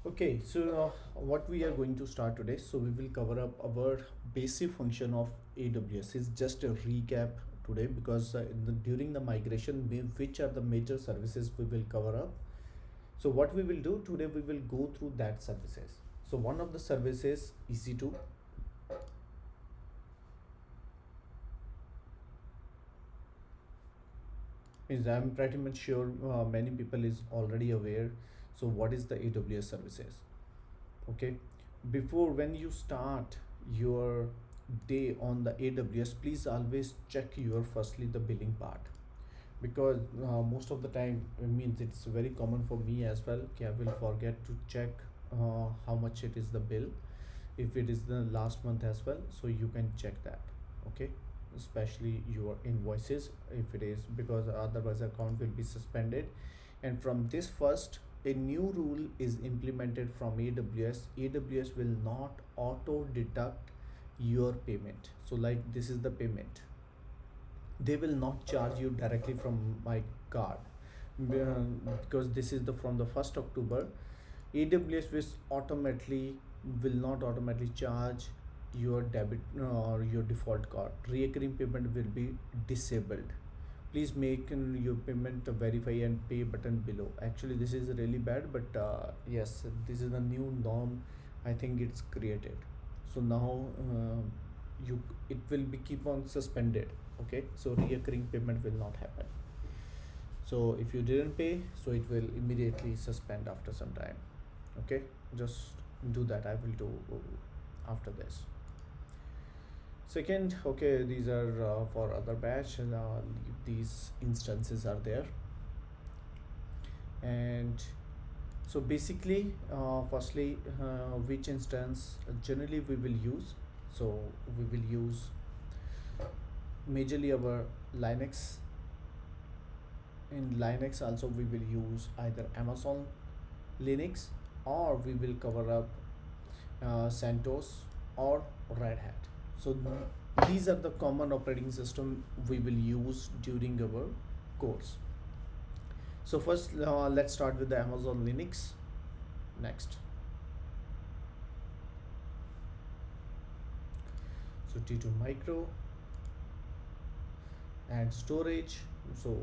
Okay, so what we are going to start today, so we will cover up our basic function of AWS. It's just a recap today because during the migration, which are the major services we will cover up. So what we will do today, we will go through that services. So one of the services EC2 is, I'm pretty much sure many people is already aware. So what is the AWS services? Okay, before when you start your day on the AWS, please always check your firstly the billing part, because most of the time it means it's very common for me as well. Okay, I will forget to check how much it is the bill, if it is the last month as well, so you can check that. Okay, especially your invoices if it is, because otherwise account will be suspended. And from this first, a new rule is implemented from AWS will not auto deduct your payment. So like this is the payment, they will not charge you directly from my card. Because this is the from the 1st October, AWS will not automatically charge your debit or your default card. Recurring payment will be disabled. Please make your payment verify and pay button below. Actually this is really bad, but yes, this is the new norm. I think it's created. So now you it will be keep on suspended. Okay, so recurring payment will not happen. So if you didn't pay, so it will immediately suspend after some time. Okay, just do that. I will do after this. Second, okay, these are for other batch, and these instances are there. And so basically, firstly, which instance generally we will use. So we will use majorly our Linux. In Linux also we will use either Amazon Linux, or we will cover up CentOS or Red Hat. So these are the common operating system we will use during our course. So first, let's start with the Amazon Linux. Next, so T2 Micro and storage. So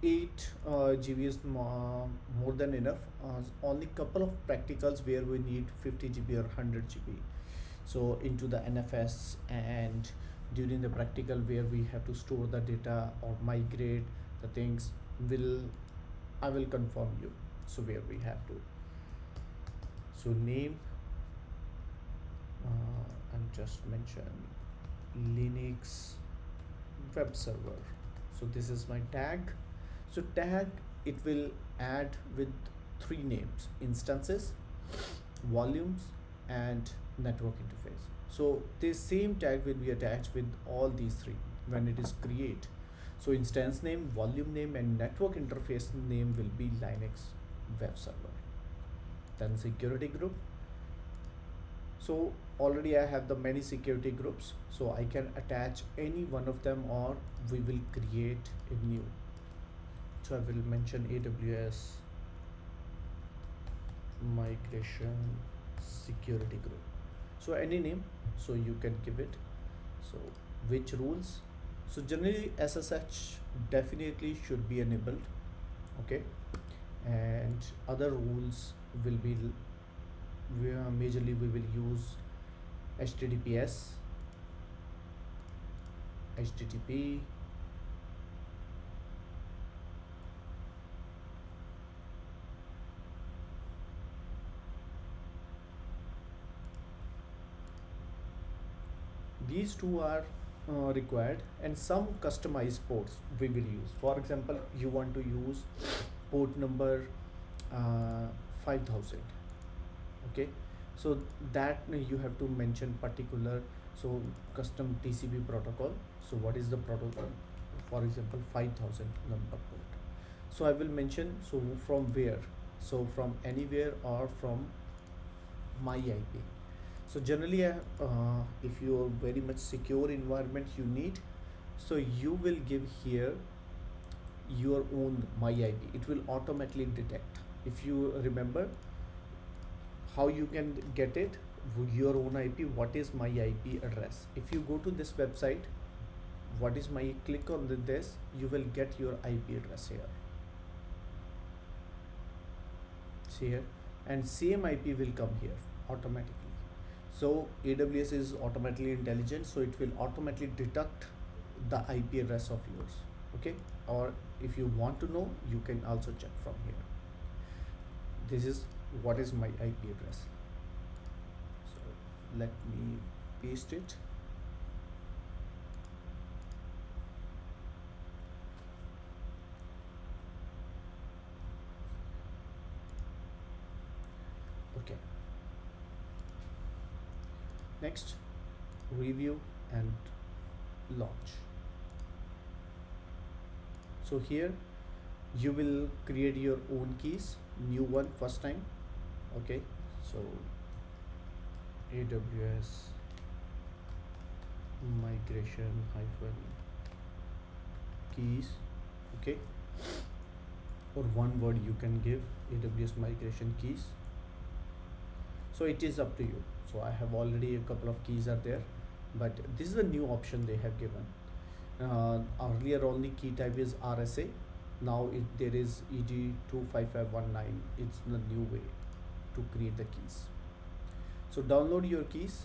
8 GB is more than enough. Only couple of practicals where we need 50 GB or 100 GB. So into the NFS, and during the practical where we have to store the data or migrate the things, will I will confirm you. So where we have to, so name, I'm just mention Linux web server. So this is my tag. So tag, it will add with three names: instances, volumes, and network interface. So this same tag will be attached with all these three when it is create. So instance name, volume name, and network interface name will be Linux web server. Then security group. So already I have the many security groups, so I can attach any one of them, or we will create a new. So I will mention AWS migration security group. So any name, so you can give it. So which rules? So generally SSH definitely should be enabled. Okay, and other rules will be, majorly we will use HTTPS, HTTP, these two are required, and some customized ports we will use. For example, you want to use port number 5000. Okay, so that you have to mention particular, so custom TCP protocol. So what is the protocol? For example, 5000 number port. So I will mention, so from where, so from anywhere or from my IP. So generally if you are very much secure environment you need, so you will give here your own my IP. It will automatically detect. If you remember, how you can get it, your own IP. What is my IP address? If you go to this website, what is my, click on this, you will get your IP address here. See here, and same IP will come here automatically. So AWS is automatically intelligent, so it will automatically deduct the IP address of yours. Okay, or if you want to know, you can also check from here. This is what is my IP address. So let me paste it. Okay, next, review and launch. So here you will create your own keys, new one first time. Okay, so AWS migration hyphen keys. Okay, or one word you can give, AWS migration keys. So it is up to you. So I have already a couple of keys are there, but this is a new option they have given. Earlier only key type is RSA. Now there is ED25519. It's the new way to create the keys. So download your keys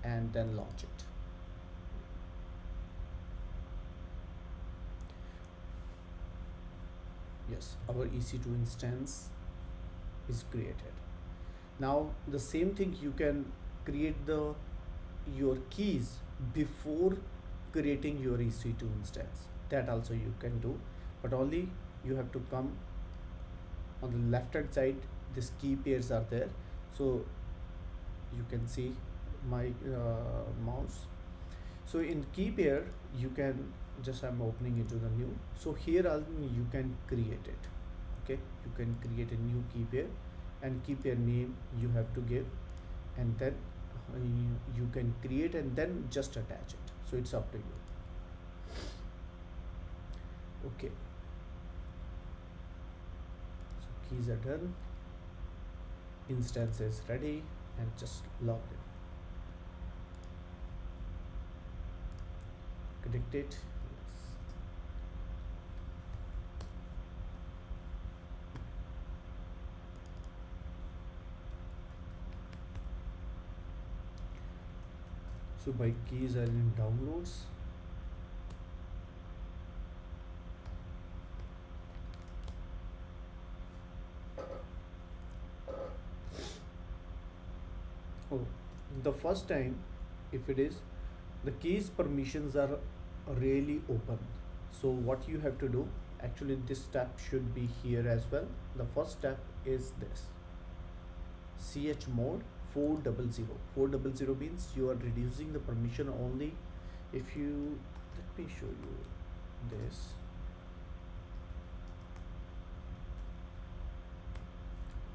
and then launch it. Yes, our EC2 instance is created. Now the same thing, you can create the your keys before creating your EC2 instance. That also you can do, but only you have to come on the left hand side. These key pairs are there, so you can see my mouse. So in key pair, you can just, I'm opening into the new. So here you can create it. Okay, you can create a new key pair, and key pair name you have to give, and then you can create and then just attach it. So it's up to you. Okay, so keys are done, instance is ready, and just log in. Connect it. Yes. So my keys are in downloads. Oh, the first time, if it is, the keys permissions are really open. So what you have to do, actually this step should be here as well. The first step is this, chmod 400. 400 means you are reducing the permission only if you, let me show you this.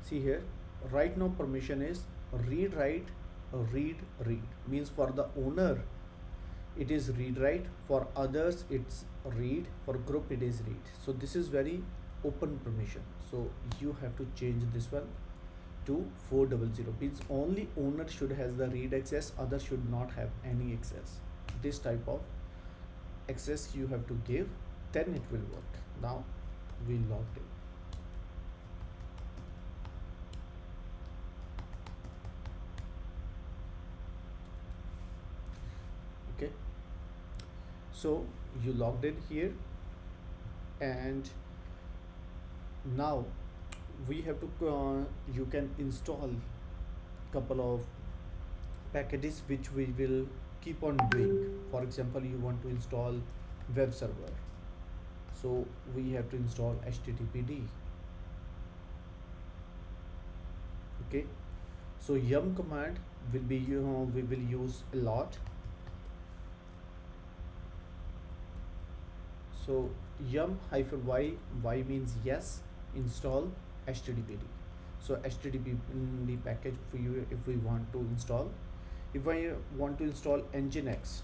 See here, right now permission is read write, read read, means for the owner it is read write, for others it's read, for group it is read. So this is very open permission, so you have to change this one to 400, means only owner should has the read access, others should not have any access. This type of access you have to give, then it will work. Now we logged in. Okay, so you logged in here, and now we have to you can install couple of packages which we will keep on doing. For example, you want to install web server, so we have to install httpd. Okay, so yum command will be, we will use a lot. So yum hyphen y means yes, install httpd. So httpd package for you if we want to install. If I want to install nginx,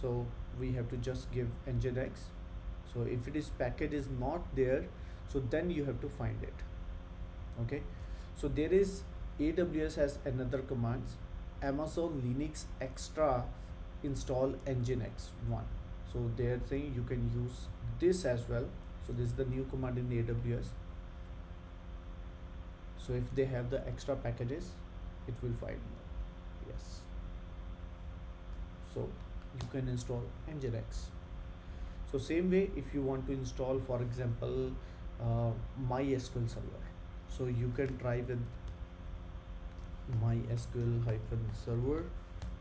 so we have to just give nginx. So if it is package is not there, so then you have to find it. Okay, So there is AWS has another commands, Amazon Linux Extra install Nginx one. So they're saying you can use this as well. So this is the new command in AWS. So if they have the extra packages, it will find yes. So you can install Nginx. So same way, if you want to install, for example, MySQL server, so you can try with MySQL hyphen server.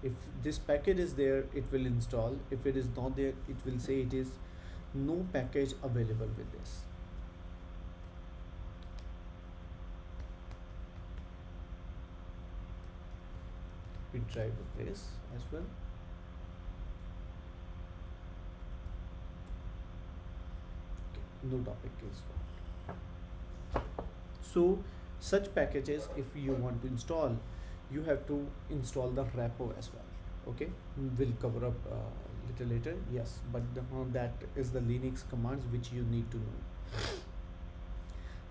If this package is there, it will install. If it is not there, it will say it is no package available with this. We try with this as well. Okay, no topic is found. So such packages, if you want to install, you have to install the repo as well. Okay, we'll cover up little later. Yes, but that is the Linux commands which you need to know.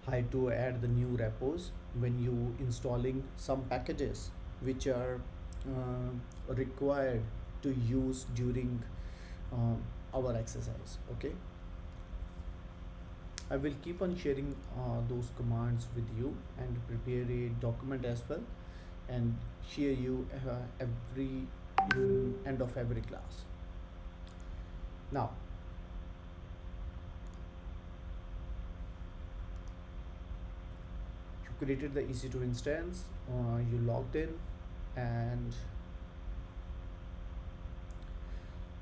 How to add the new repos when you installing some packages which are required to use during our exercise. Okay, I will keep on sharing those commands with you and prepare a document as well and share you every end of every class. Now, you created the EC2 instance, you logged in, and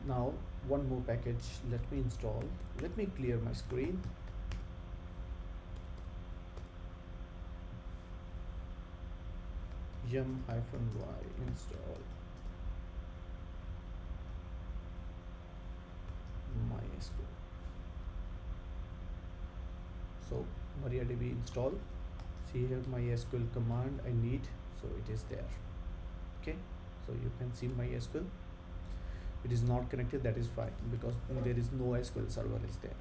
now one more package. Let me install. Let me clear my screen. Yum hyphen y install MySQL. So MariaDB install. See here MySQL command I need, so it is there. Okay, so you can see MySQL. It is not connected, that is fine, because there is no SQL server is there.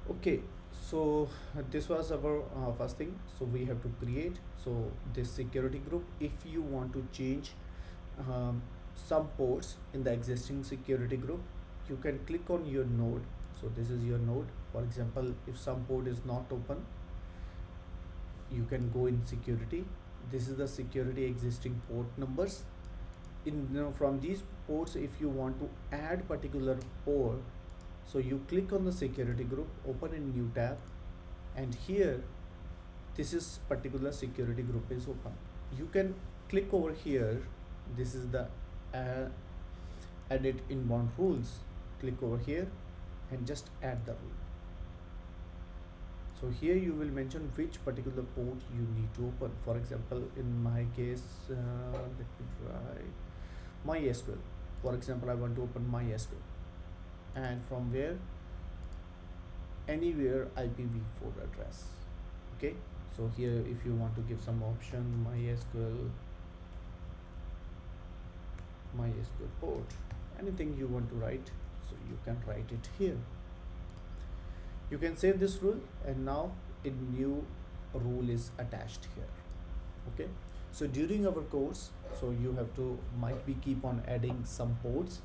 Okay, so this was our first thing. So we have to create so this security group. If you want to change some ports in the existing security group, you can click on your node. So this is your node. For example, if some port is not open, you can go in security. This is the security existing port numbers. From these ports, if you want to add particular port, so you click on the security group, open a new tab, and here this is particular security group is open. You can click over here. This is the edit inbound rules. Click over here and just add the rule. So here you will mention which particular port you need to open. For example, in my case, let me try MySQL. For example, I want to open MySQL, and from where, anywhere IPv4 address. Okay, so here if you want to give some option, MySQL port, anything you want to write, so you can write it here. You can save this rule, and now a new rule is attached here. Okay, so during our course, so you have to might be keep on adding some ports,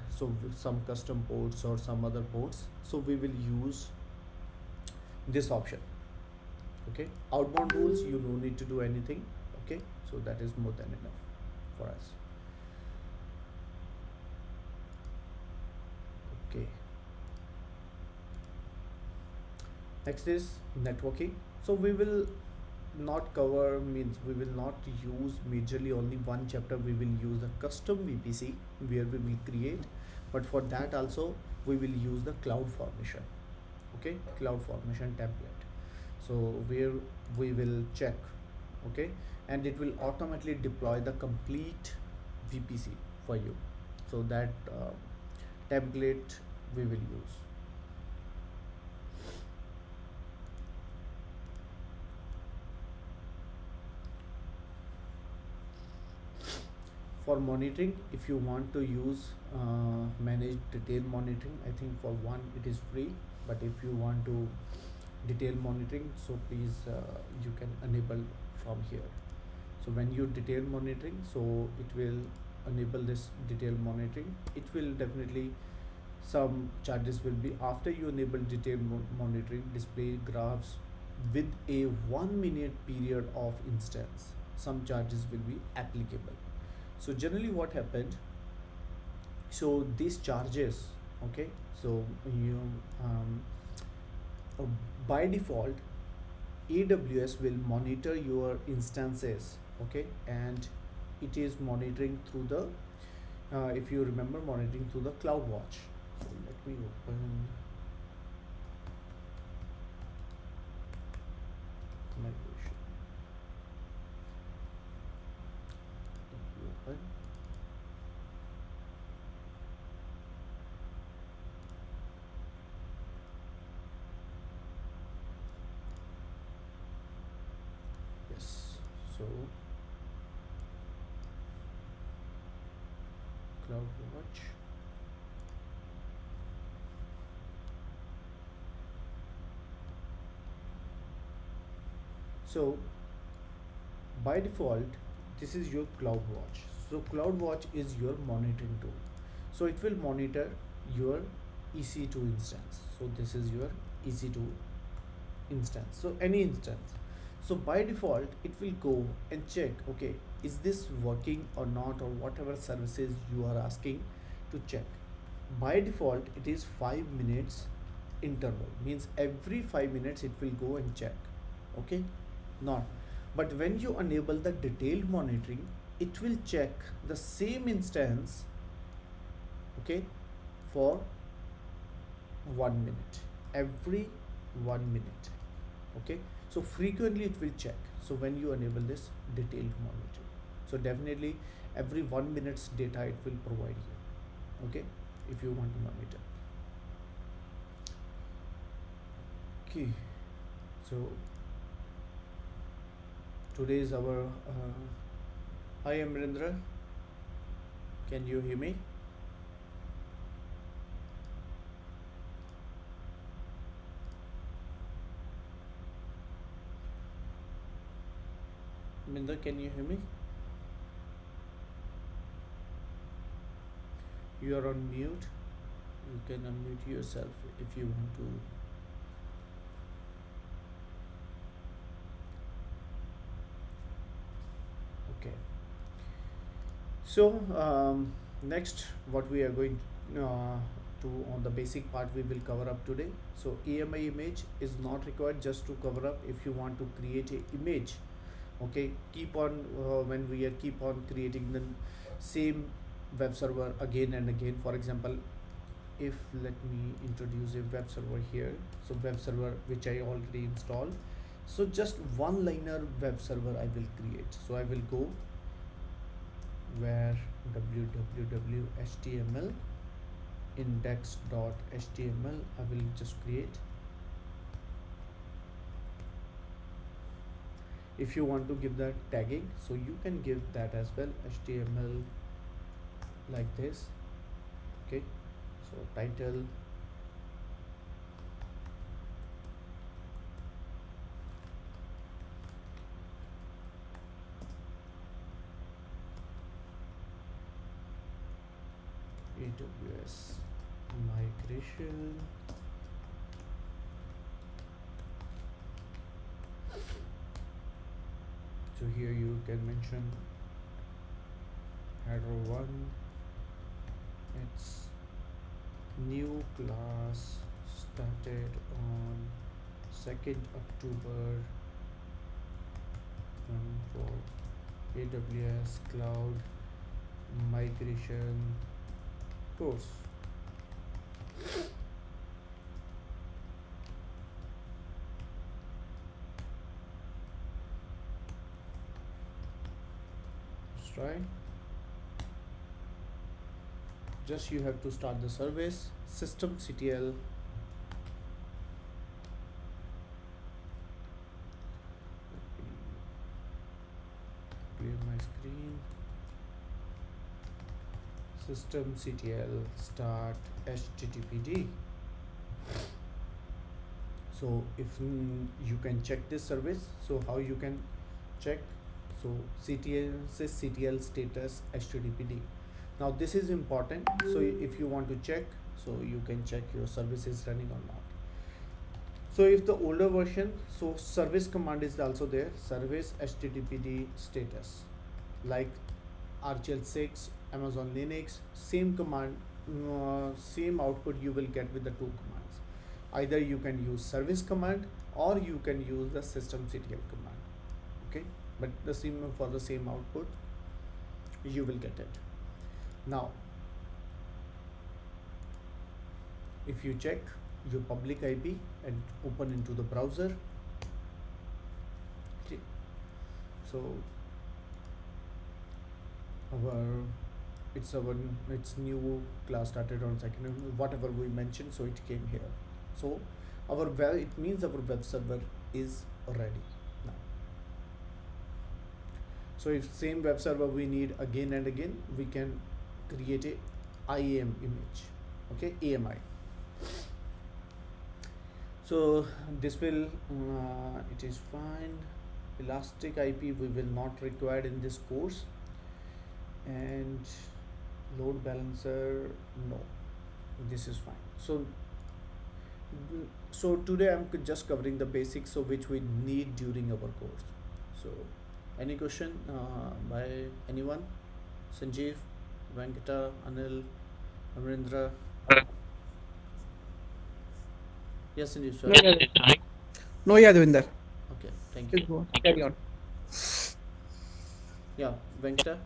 so some custom ports or some other ports, so we will use this option. Okay, outbound rules, you don't need to do anything. Okay, so that is more than enough for us. Okay, next is networking. So we will not cover, means we will not use majorly only one chapter. We will use the custom VPC where we will create, but for that also we will use the CloudFormation. Okay, CloudFormation template, so where we will check. Okay, and it will automatically deploy the complete VPC for you. So that template we will use. For monitoring, if you want to use manage detail monitoring, I think for one it is free, but if you want to detail monitoring, so please you can enable from here. So when you detail monitoring, so it will enable this detail monitoring. It will definitely some charges will be after you enable detail monitoring, display graphs with a 1 minute period of instance, some charges will be applicable. So generally what happened, so these charges, okay, so you uh, by default AWS will monitor your instances, okay, and it is monitoring through the if you remember, monitoring through the CloudWatch. So let me open my version. Let me open. Yes. So CloudWatch. So by default, this is your CloudWatch. So CloudWatch is your monitoring tool. So it will monitor your EC2 instance. So this is your EC2 instance. So any instance. So by default, it will go and check, okay, is this working or not, or whatever services you are asking to check. By default, it is 5 minutes interval, means every 5 minutes it will go and check, okay, not. But when you enable the detailed monitoring, it will check the same instance, okay, for 1 minute, every 1 minute, okay. So frequently it will check. So when you enable this detailed monitoring, so definitely every 1 minute's data it will provide you, okay, if you want to monitor. Okay, so today is our hi Amrindra, can you hear me? Minder, can you hear me? You are on mute. You can unmute yourself if you want to. Okay. So next, what we are going to on the basic part we will cover up today. So AMI image is not required, just to cover up. If you want to create a image, okay, keep on when we are keep on creating the same web server again and again. For example, if let me introduce a web server here, so web server which I already installed, so just one liner web server I will create. So I will go where www html index.html, I will just create. If you want to give that tagging, so you can give that as well, html like this, okay. So title, AWS migration, so here you can mention header 1, it's new class started on 2nd October for AWS cloud migration course. Let's try. Just you have to start the service, systemctl, clear my screen, systemctl start httpd. So if you can check this service, so how you can check? So CTL says CTL status HTTPD. Now this is important, so if you want to check, so you can check your service is running or not. So if the older version, so service command is also there, service HTTPD status, like RTL6, Amazon Linux, same command, same output you will get with the two commands. Either you can use service command or you can use the systemctl command. Okay, but the same for the same output you will get it. Now if you check your public IP and open into the browser, okay, so our it's new class started on second, whatever we mentioned, so it came here. So our web, it means our web server is ready now. So if same web server we need again and again, we can create a IAM image, okay, AMI. So this will it is fine. Elastic IP we will not require in this course, and load balancer, no, this is fine. So today I'm just covering the basics, so which we need during our course. So any question by anyone? Sanjeev, Venkata, Anil, Amrindra? Yes, Sanjeev, No, sorry. yeah, no, yeah, Devinder. Okay, thank Please you. go on. Carry on. Yeah, Venkata.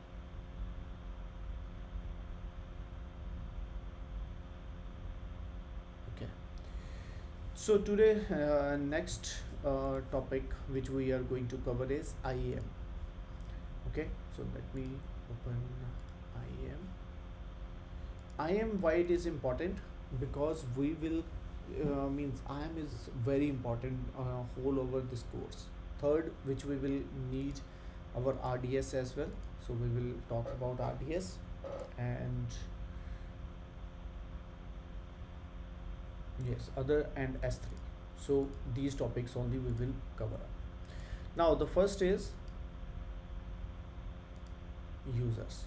Okay. So today, next topic which we are going to cover is IAM. Okay, so let me open IAM. IAM, why it is important? Because we will means IAM is very important whole over this course. Third, which we will need our RDS as well. So we will talk about RDS, and yes, other and S3. So these topics only we will cover up. Now the first is users.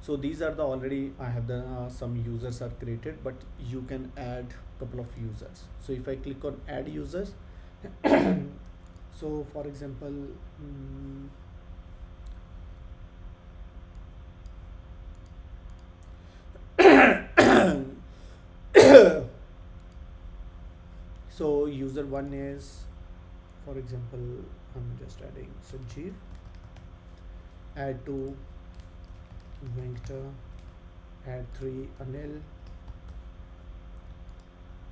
So these are the already I have the some users are created, but you can add couple of users. So if I click on add users, so for example, so user one is, for example, I'm just adding Sanjeev, add to Venkata, add 3 Anil,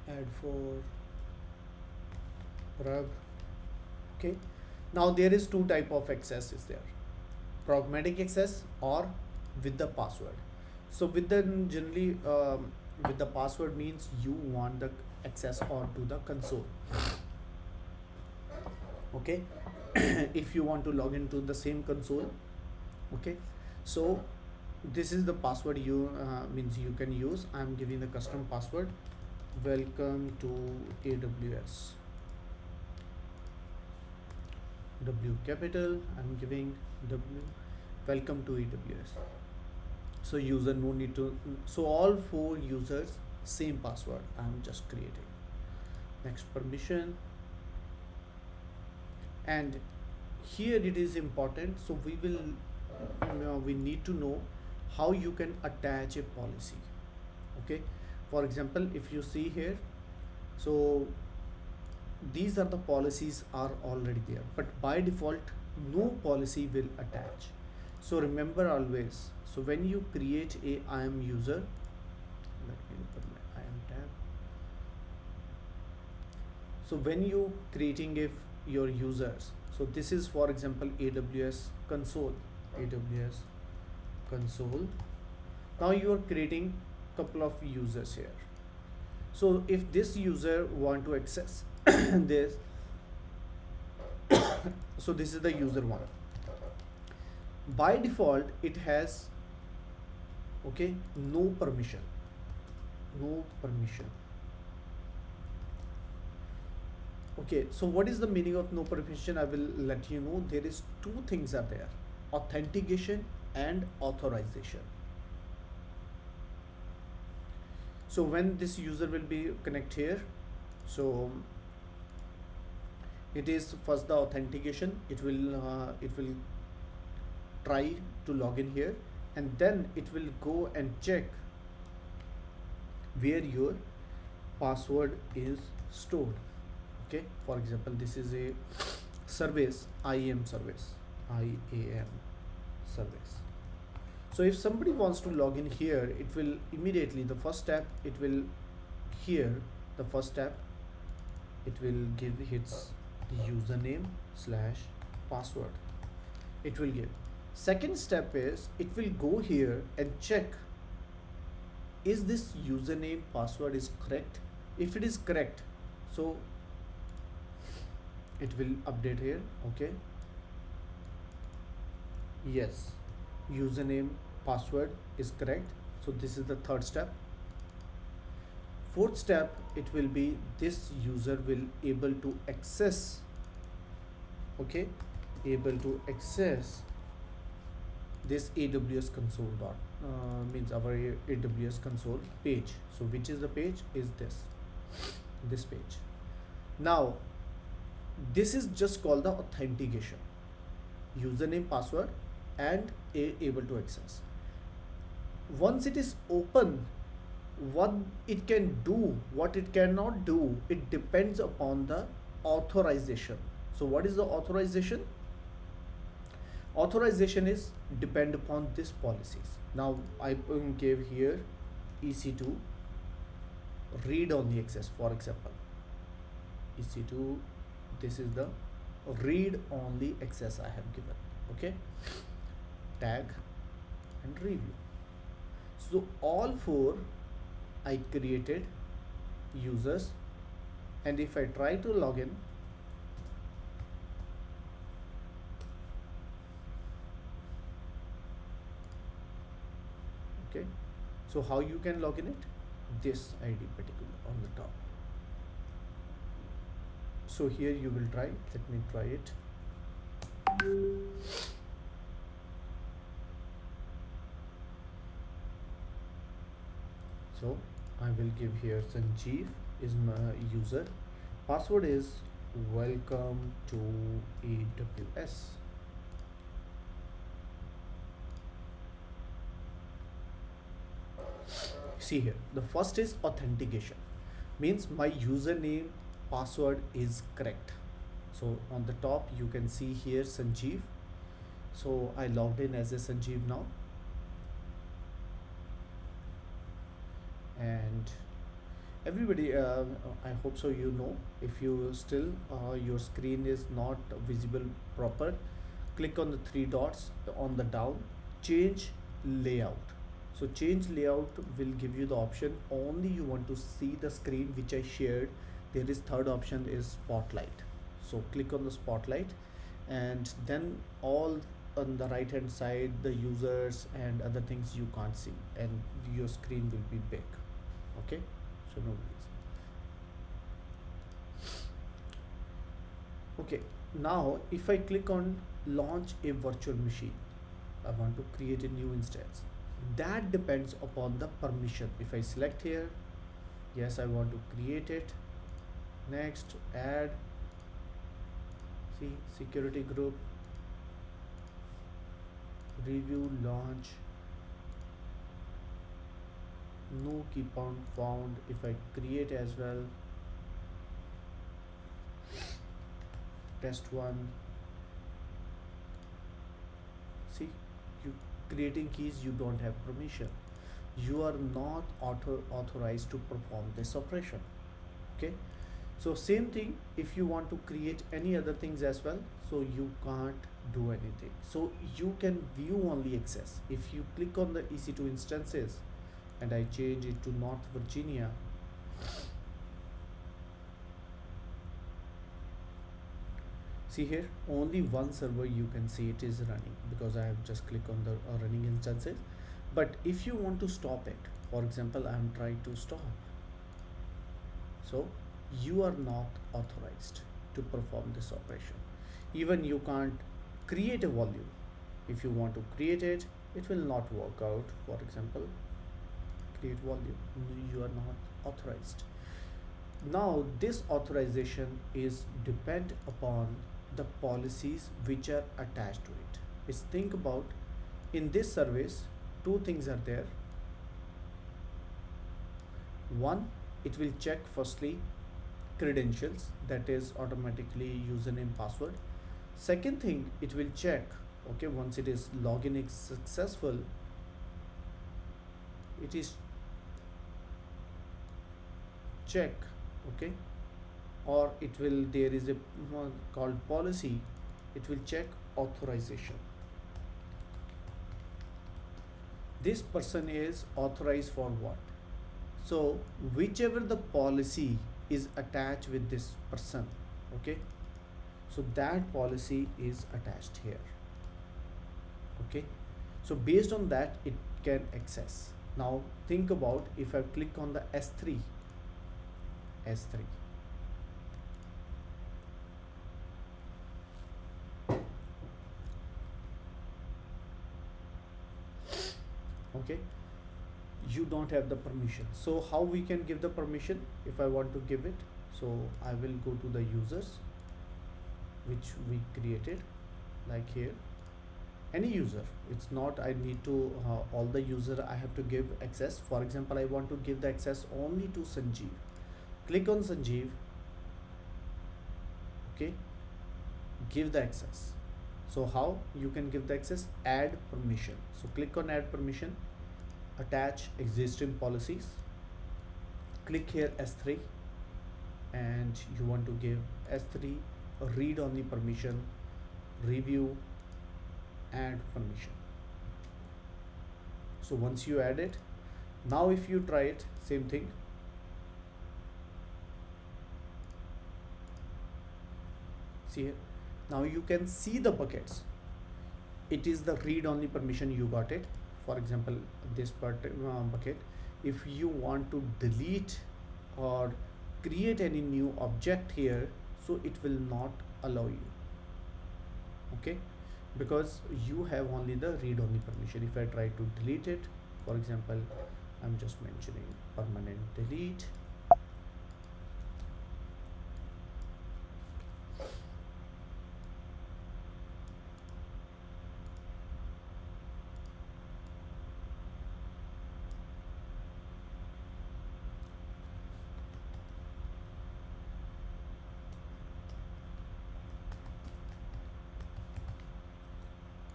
add 4 Prab. Okay, now there is two type of access is there, pragmatic access or with the password. So with the generally with the password means you want the access onto the console. Okay, if you want to log into the same console, okay, so this is the password you means you can use. I'm giving the custom password, welcome to AWS, W capital, I'm giving W, welcome to AWS. So user no need to, so all 4 users same password I'm just creating. Next, permission, and here it is important, so we will we need to know how you can attach a policy. Okay, for example, if you see here, so these are the policies are already there, but by default no policy will attach. So remember always, so when you create a IAM user, let me open my IAM tab. So when you creating if your users, so this is for example AWS console, AWS console. Now you are creating couple of users here. So if this user want to access this, so this is the user one. By default it has, okay, no permission, no permission. Okay, so what is the meaning of no permission? I will let you know. There is two things are there: authentication and authorization. So when this user will be connect here, so it is first the authentication. It will try to log in here, and then it will go and check where your password is stored. Okay, for example, this is a service, IAM service, IAM service. So if somebody wants to log in here, it will immediately, the first step, it will here, the first step, it will give its username slash password. It will give. Second step is it will go here and check, is this username password is correct? If it is correct, so it will update here. Okay, yes, username password is correct. So this is the third step. Fourth step, it will be this user will able to access, okay, able to access this AWS console dot means our AWS console page. So which is the page is this page. Now this is just called the authentication, username password and able to access. Once it is open, what it can do, what it cannot do, it depends upon the authorization. So what is the authorization? Authorization is depend upon this policies. Now I gave here EC2 read only access, for example, EC2, this is the read only access I have given. Okay, tag and review. So all four I created users, and if I try to log in, okay, so how you can log in it? This ID particular on the top. So here you will try, let me try it. So I will give here Sanjeev is my user, password is welcome to AWS. See here, the first is authentication, means my username password is correct. So on the top you can see here Sanjeev. So I logged in as a Sanjeev now, and everybody I hope so you know, if you still your screen is not visible proper, click on the three dots on the down, change layout. So change layout will give you the option only you want to see the screen which I shared. There is third option is spotlight. So click on the spotlight, and then all on the right hand side the users and other things you can't see, and your screen will be big. Okay, so no worries. Okay, now if I click on launch a virtual machine, I want to create a new instance. That depends upon the permission. If I select here, yes, I want to create it. Next, add, see, security group, review, launch, no key found. If I create as well, test one, see, you creating keys, you don't have permission, you are not authorized to perform this operation. Okay, so same thing if you want to create any other things as well, so you can't do anything. So you can view only access. If you click on the EC2 instances and I change it to North Virginia, see here only one server you can see it is running because I have just clicked on the running instances. But if you want to stop it, For example, I am trying to stop. So you are not authorized to perform this operation. Even you can't create a volume. If you want to create it, it will not work out. For example, create volume. No, you are not authorized. Now this authorization is depend upon the policies which are attached to it. Is think about, in this service two things are there. One, it will check firstly credentials, that is automatically username password. Second thing, it will check, okay, once it is login is successful, it is check, okay, or it will, there is a one called policy, it will check authorization. This person is authorized for what? So whichever the policy is attached with this person, okay, so that policy is attached here, okay. So based on that it can access. Now think about, if I click on the S3, okay, you don't have the permission. So how we can give the permission? If I want to give it, so I will go to the users which we created, like here, any user. It's not I need to all the user I have to give access. For example, I want to give the access only to Sanjeev. Click on Sanjeev, okay, give the access. So how you can give the access? Add permission. So click on add permission, attach existing policies, click here S3, and you want to give S3 a read only permission, review, add permission. So once you add it, now if you try it, same thing. See here, now you can see the buckets. It is the read only permission, you got it. For example, this bucket, if you want to delete or create any new object here, so it will not allow you, okay, because you have only the read only permission. If I try to delete it, for example, I'm just mentioning permanent delete,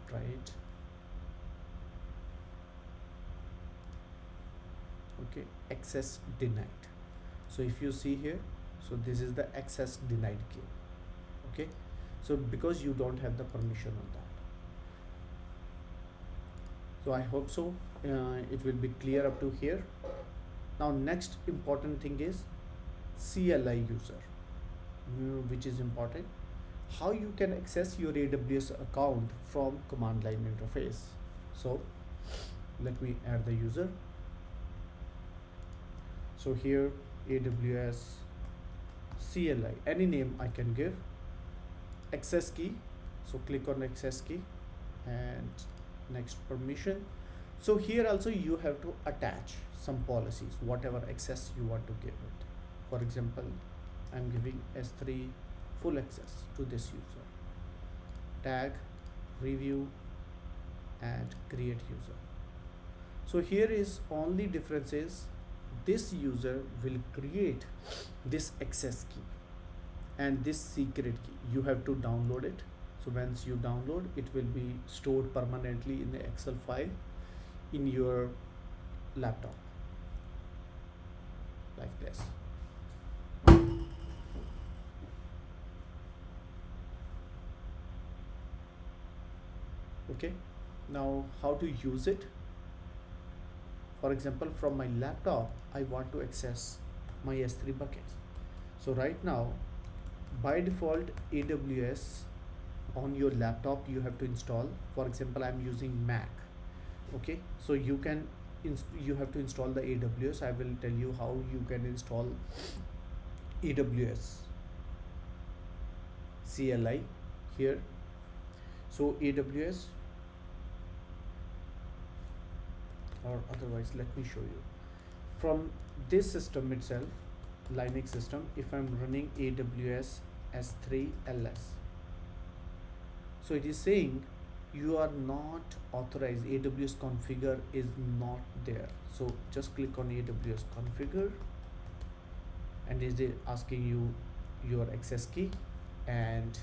try it, okay, access denied. So if you see here, so this is the access denied key, okay. So because you don't have the permission on that. So I hope so it will be clear up to here. Now next important thing is CLI user, which is important. How you can access your AWS account from command line interface. So let me add the user. So here AWS CLI, any name I can give, access key. So click on access key and next permission. So here also you have to attach some policies, whatever access you want to give it. For example, I'm giving S3 full access to this user, tag, review, and create user. So here is only difference is this user will create this access key and this secret key. You have to download it. So once you download, it will be stored permanently in the Excel file in your laptop, like this. Okay, now how to use it? For example, from my laptop I want to access my S3 buckets. So right now by default AWS on your laptop you have to install. For example, I'm using Mac, okay, so you can you have to install the AWS. I will tell you how you can install AWS CLI here. So AWS, or otherwise let me show you from this system itself, Linux system. If I'm running AWS S3 LS, so it is saying you are not authorized, AWS configure is not there. So just click on AWS configure, and it is asking you your access key, and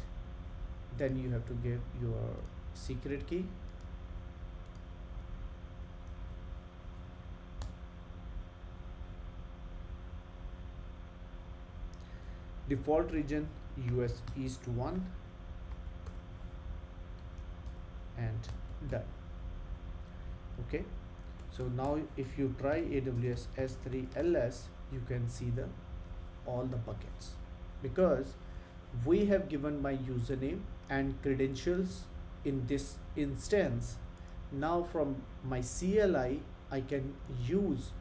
then you have to give your secret key. Default region US East 1, and done. Okay, so now if you try AWS S3 LS, you can see the all the buckets, because we have given my username and credentials in this instance. Now from my CLI I can use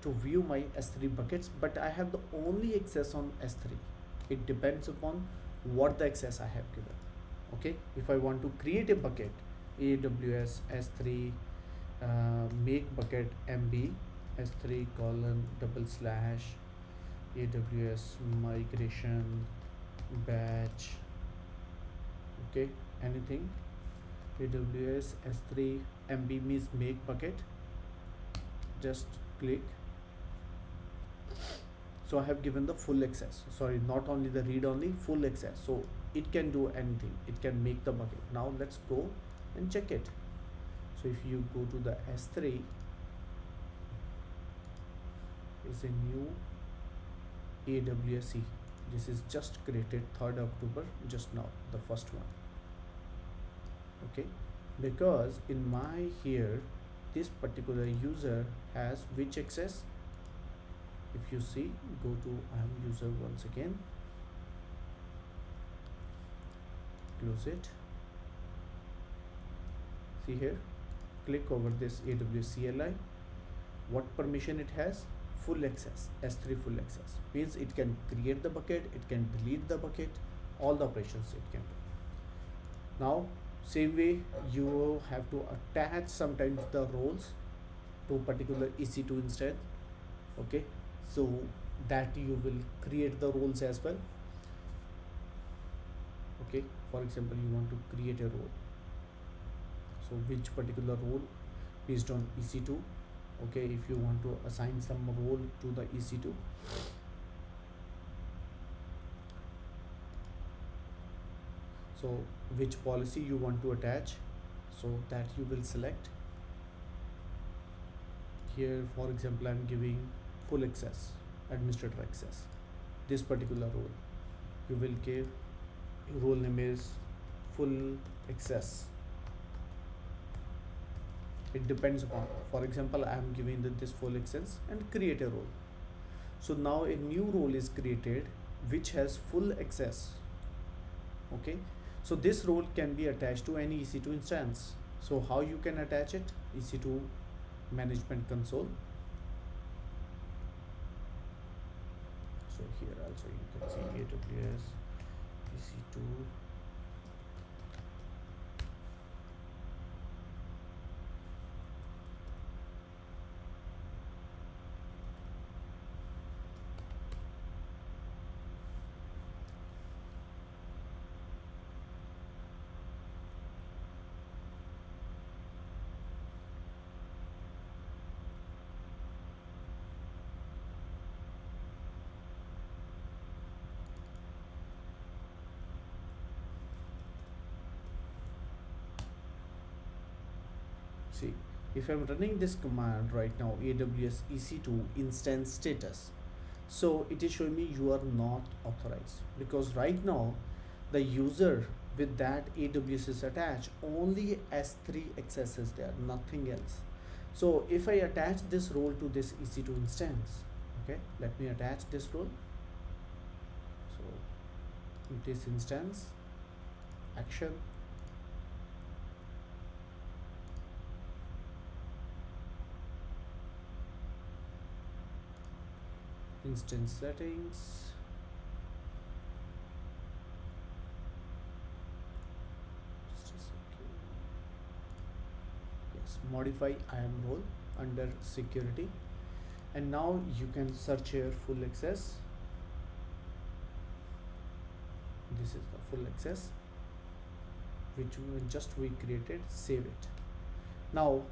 to view my S3 buckets, but I have the only access on S3. It depends upon what the access I have given. Okay, if I want to create a bucket, AWS S3 make bucket MB S3 colon double slash AWS migration batch. Okay, anything AWS S3 MB means make bucket, just click. So I have given the full access, sorry, not only the read only, full access, so it can do anything, it can make the bucket. Now let's go and check it. So if you go to the S3, is a new AWS. This is just created 3rd October, just now, the first one. Okay, because in my here this particular user has which access. If you see, go to IAM user once again, close it. See here, click over this AWS CLI. What permission it has? Full access, S3 full access. Means it can create the bucket, it can delete the bucket, all the operations it can do. Now, same way you have to attach sometimes the roles to particular EC2 instance. Okay, so that you will create the roles as well. Okay, for example, you want to create a role, so which particular role based on EC2. Okay, if you want to assign some role to the EC2, so which policy you want to attach, so that you will select here. For example, I'm giving full access, administrator access, this particular role. You will give role name is full access. It depends upon, for example, I am giving this full access and create a role. So now a new role is created which has full access. Okay, so this role can be attached to any EC2 instance. So how you can attach it? EC2 management console. So here also you can see AWS EC2. See, if I'm running this command right now, AWS EC2 instance status, so it is showing me you are not authorized, because right now the user with that AWS is attached, only S3 access is there, nothing else. So if I attach this role to this EC2 instance, okay, let me attach this role. So this instance action, instance settings. Just a second. Yes, modify IAM role under security, and now you can search here full access. This is the full access which we created. Save it. Now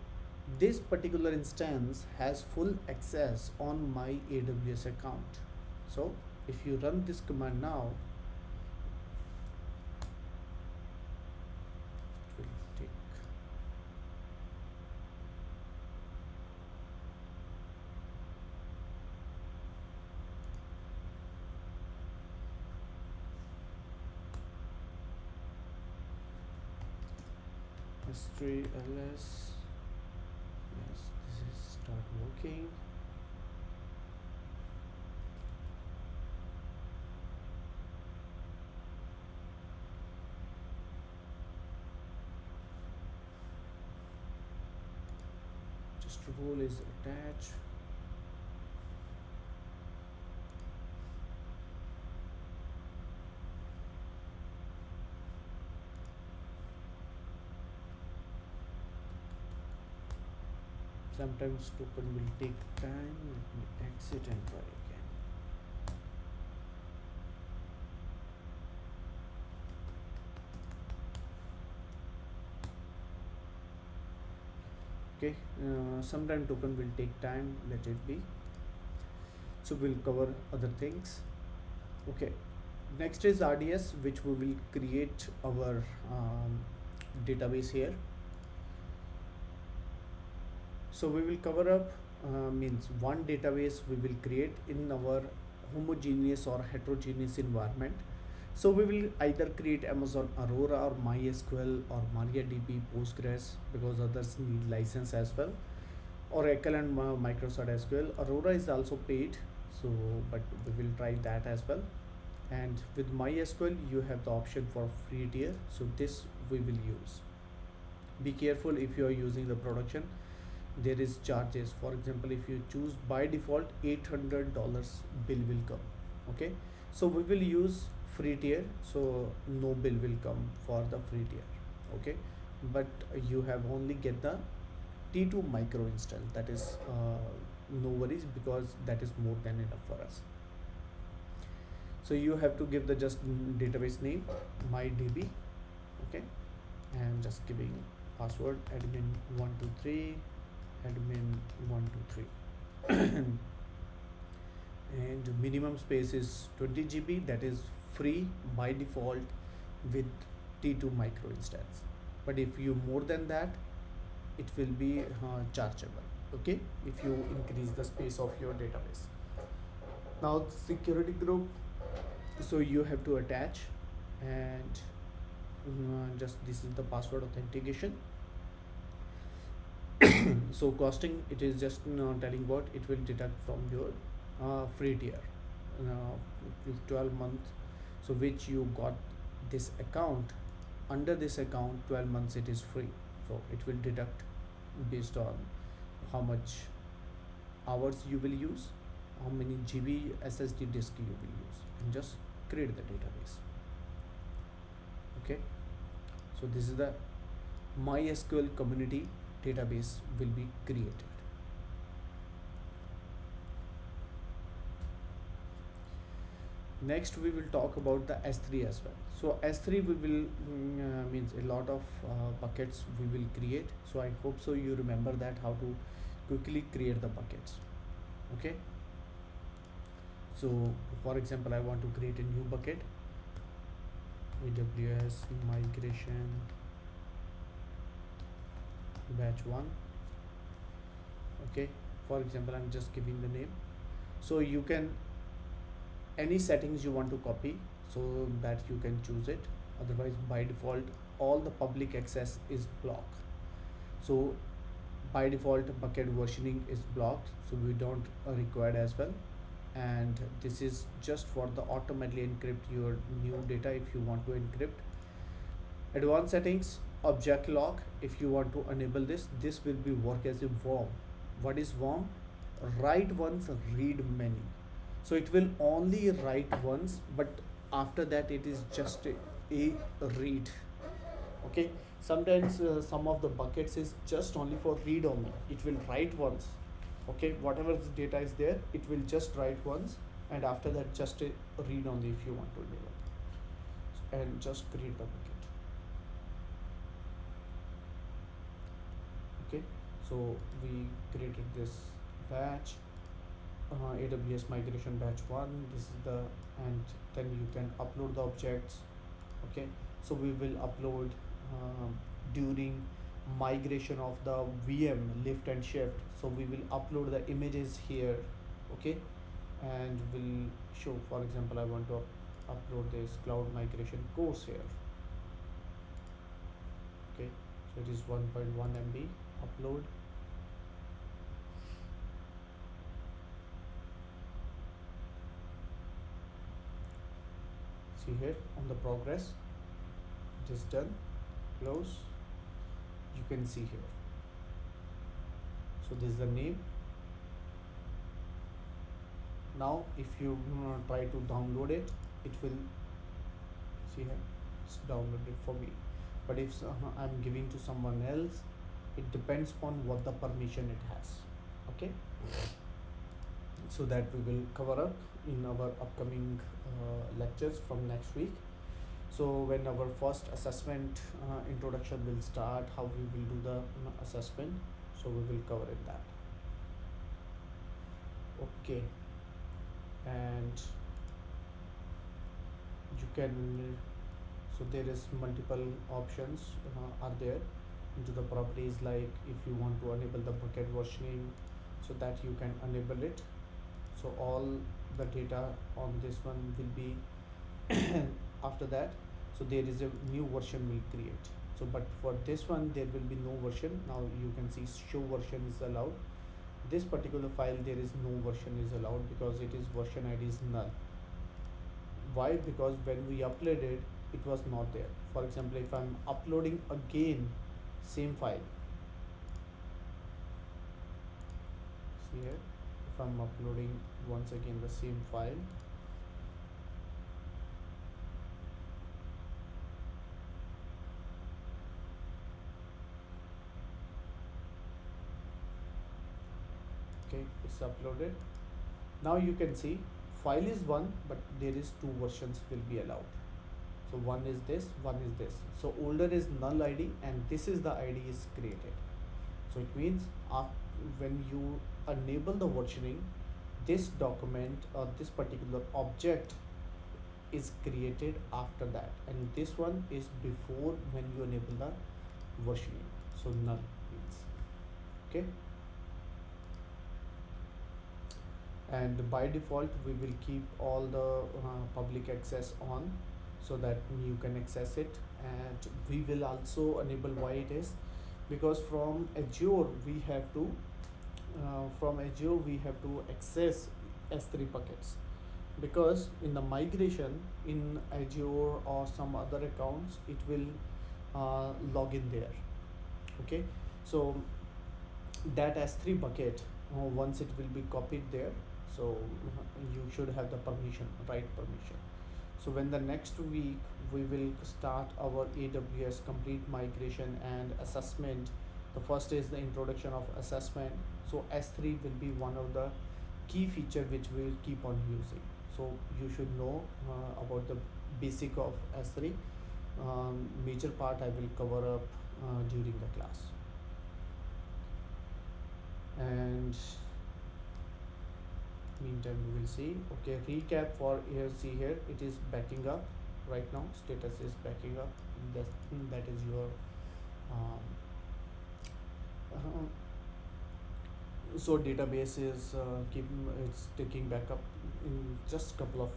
this particular instance has full access on my AWS account. So if you run this command now, it will take S3 ls. Yes, this is start working. Just role is attached. Sometimes token will take time. Let me exit and try again. Okay, sometime token will take time. Let it be. So we'll cover other things. Okay, next is RDS, which we will create our database here. So we will cover up means one database we will create in our homogeneous or heterogeneous environment. So we will either create Amazon Aurora or MySQL or MariaDB, Postgres, because others need license as well, Oracle and Microsoft SQL. Aurora is also paid, so but we will try that as well. And with MySQL you have the option for free tier, so this we will use. Be careful if you are using the production, there is charges. For example, if you choose by default, $800 bill will come. Okay, so we will use free tier, so no bill will come for the free tier. Okay, but you have only get the T2 micro instance. That is no worries, because that is more than enough for us. So you have to give the just database name MyDB. Okay, and just giving password admin123, admin123. And minimum space is 20 GB, that is free by default with T2 micro instance. But if you more than that, it will be chargeable. Okay, if you increase the space of your database. Now security group, so you have to attach, and just this is the password authentication. So costing, it is just telling what it will deduct from your free tier, 12 months, so which you got this account. Under this account 12 months it is free, so it will deduct based on how much hours you will use, how many GB SSD disk you will use, and just create the database. Okay, so this is the MySQL community database will be created. Next we will talk about the S3 as well. So S3 we will means a lot of buckets we will create. So I hope so you remember that how to quickly create the buckets. Okay, so for example, I want to create a new bucket, AWS migration batch 1. Okay, for example, I'm just giving the name. So you can, any settings you want to copy, so that you can choose it. Otherwise by default all the public access is blocked. So by default bucket versioning is blocked, so we don't require as well. And this is just for the automatically encrypt your new data if you want to encrypt. Advanced settings, object lock, if you want to enable this, this will be work as a worm. What is worm? Write once, read many. So it will only write once, but after that it is just a read. Okay, sometimes some of the buckets is just only for read only, it will write once. Okay, whatever the data is there, it will just write once, and after that just a read only if you want to enable, and just create the bucket. Okay, so we created this batch, AWS migration batch 1, this is the, and then you can upload the objects. Okay, so we will upload during migration of the VM lift and shift, so we will upload the images here. Okay, and we'll show, for example, I want to upload this cloud migration course here. Okay, so it is 1.1 MB upload. See here on the progress, it is done. Close, you can see here. So this is the name. Now if you try to download it, it will, see here, it's downloaded for me. But if I'm giving to someone else, it depends upon what the permission it has. Okay, so that we will cover up in our upcoming lectures from next week. So when our first assessment introduction will start, how we will do the assessment, so we will cover in that. Okay, and you can, so there is multiple options are there into the properties, like if you want to enable the bucket versioning, so that you can enable it. So all the data on this one will be after that, so there is a new version will create. So but for this one there will be no version. Now you can see show version is allowed. This particular file there is no version is allowed because it is version ID is null. Why? Because when we uploaded, it was not there. For example, if I'm uploading again same file, see here, if I'm uploading once again the same file, okay, it's uploaded. Now you can see file is one, but there is two versions will be allowed. So one is this, one is this. So older is null ID and this is the ID is created. So it means when you enable the versioning, this document or this particular object is created after that, and this one is before when you enable the versioning. So null means, okay. And by default we will keep all the public access on, so that you can access it. And we will also enable, why it is, because from Azure we have to access S3 buckets, because in the migration in Azure or some other accounts it will log in there. Okay, so that S3 bucket, once it will be copied there, so you should have the permission, right permission. So when the next week we will start our AWS complete migration and assessment, the first is the introduction of assessment. So S3 will be one of the key feature which we will keep on using. So you should know about the basic of S3. Major part I will cover up during the class. And meantime we will see. Okay, recap for here, see here it is backing up right now, status is backing up. That is your so database is it's taking back up. In just couple of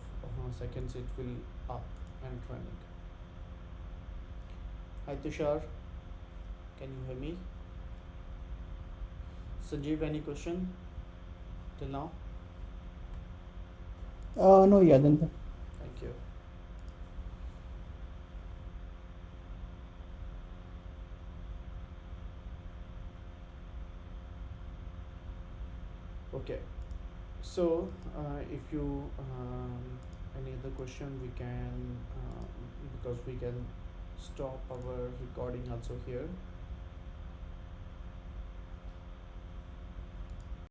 seconds it will up and running. Hi Tushar, can you hear me? Sanjeev, any question till now? No, Yadvinder. Thank you. Okay, So, if you any other question, we can because we can stop our recording also here.